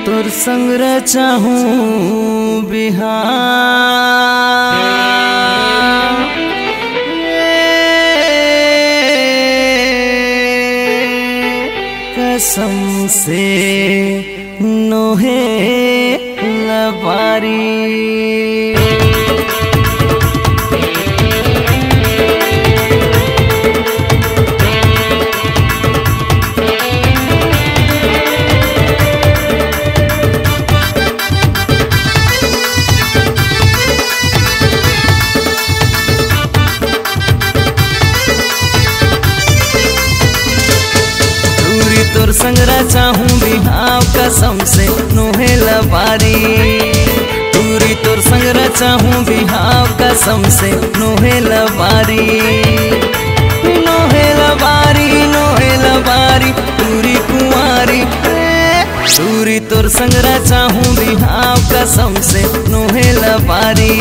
तोर संग चाहूं बिहार कसम से नोहे लबारी तोर संगरा चाहूं बिहाव कसम से नोहे लबारी दूरी तोर संगरा चाहूं बिहाव कसम से नोहे लबारी नोहे लबारी नोहे लबारी दूरी कुंवारी दूरी तोर संगरा चाहूं बिहाव कसम से नोहे लबारी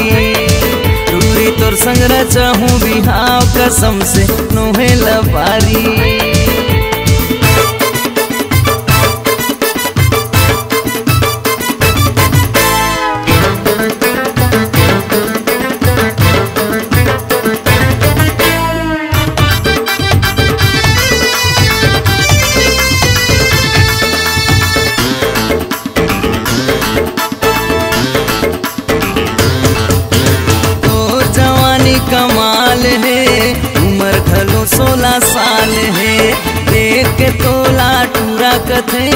दूरी तोर संगरा चाहूं बिहाव कसम से नोहे लबारी कमाल है उम्र घलो 16 साल है देख के तोला टूरा कथे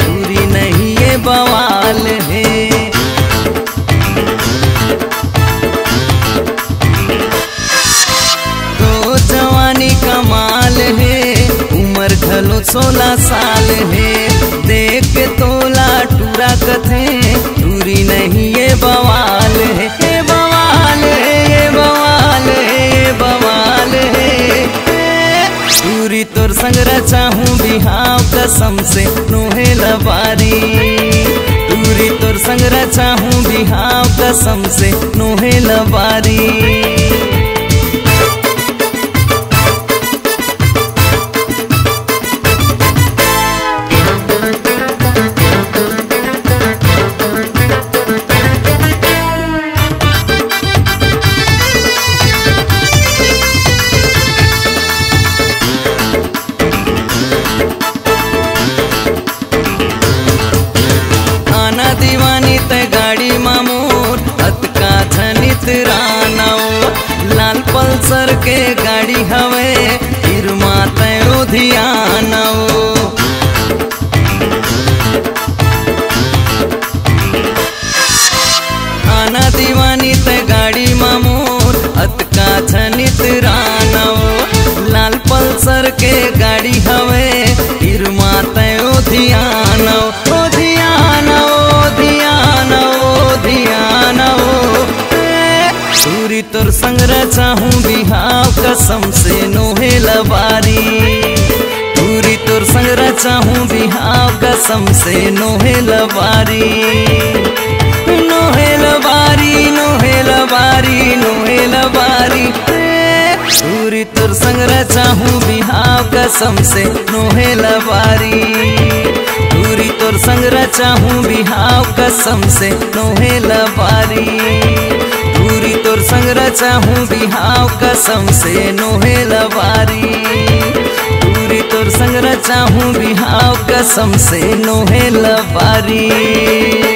पूरी नहीं ये बवाल है तो जवानी कमाल है उम्र घलो 16 साल है देख के तोला टूरा कथे पूरी नहीं ये बवाल है ये बवाल है ये बवाल बवाल है दूरी तोर संगरा चाहूं बिहाव कसम से नोहे लबारी दूरी तोर संगरा चाहूं बिहाव कसम से नोहे लबारी दीवानी ते गाड़ी मामूर अतका धनित रानाओ लाल पल्सर के गाड़ी हवे हिरमा तैरो धियानाओ आना दीवानी ते गाड़ी मामूर अतका धनित रानाओ लाल पल्सर के गाड़ी हवे हिरमा तैरो धियानाओ दूरी तोर संगरा चाहूं बिहाव कसम से नोहे लबारी दूरी तोर संगरा चाहूं बिहाव कसम से नोहे लबारी नोहे लबारी नोहे लबारी नोहे लबारी दूरी तोर संगरा चाहूं बिहाव कसम से नोहे लबारी दूरी तोर संगरा चाहूं बिहाव कसम से नोहे लबारी दूरी तोर संगरा चाहूं बिहाव कसम से नोहे लबारी दूरी तोर संगरा चाहूं बिहाव कसम से नोहे लबारी।